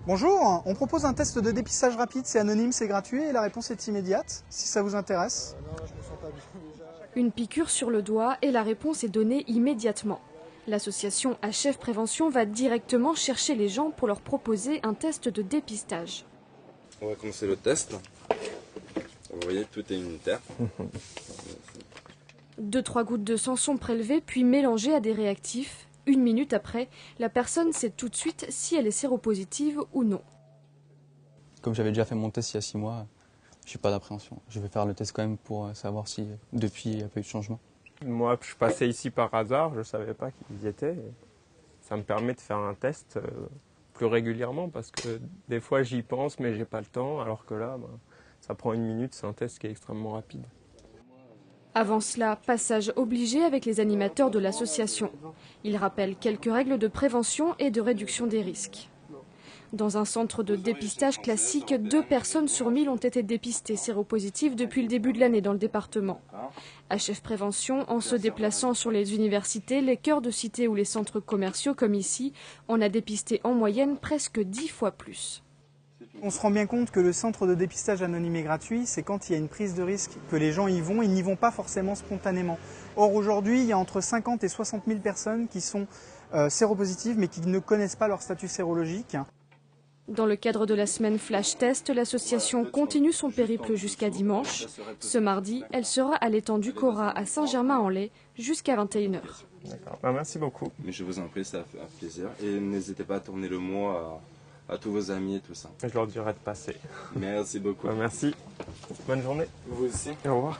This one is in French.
Bonjour, on propose un test de dépistage rapide, c'est anonyme, c'est gratuit et la réponse est immédiate, si ça vous intéresse. Non, je me sens pas bien déjà. Une piqûre sur le doigt et la réponse est donnée immédiatement. L'association HF Prévention va directement chercher les gens pour leur proposer un test de dépistage. On va commencer le test. Vous voyez, tout est unitaire. 2-3 gouttes de sang sont prélevées puis mélangées à des réactifs. 1 minute après, la personne sait tout de suite si elle est séropositive ou non. Comme j'avais déjà fait mon test il y a 6 mois, je n'ai pas d'appréhension. Je vais faire le test quand même pour savoir si depuis il n'y a pas eu de changement. Moi, je passais ici par hasard, je ne savais pas qu'ils y étaient. Ça me permet de faire un test plus régulièrement parce que des fois j'y pense mais j'ai pas le temps, alors que là, ça prend 1 minute, c'est un test qui est extrêmement rapide. Avant cela, passage obligé avec les animateurs de l'association. Ils rappellent quelques règles de prévention et de réduction des risques. Dans un centre de dépistage classique, 2 personnes sur 1000 ont été dépistées séropositives depuis le début de l'année dans le département. HF Prévention, en se déplaçant sur les universités, les cœurs de cité ou les centres commerciaux comme ici, on a dépisté en moyenne presque 10 fois plus. On se rend bien compte que le centre de dépistage anonyme et gratuit, c'est quand il y a une prise de risque, que les gens y vont, ils n'y vont pas forcément spontanément. Or aujourd'hui, il y a entre 50 et 60 000 personnes qui sont séropositives mais qui ne connaissent pas leur statut sérologique. Dans le cadre de la semaine Flash Test, l'association continue son périple jusqu'à dimanche. Ce mardi, elle sera à l'étang du Cora à Saint-Germain-en-Laye jusqu'à 21h. D'accord. Merci beaucoup. Mais je vous en prie, ça fait un plaisir. Et n'hésitez pas à tourner le mot à tous vos amis et tout ça. Je leur dirai de passer. Merci beaucoup. Merci. Bonne journée. Vous aussi. Au revoir.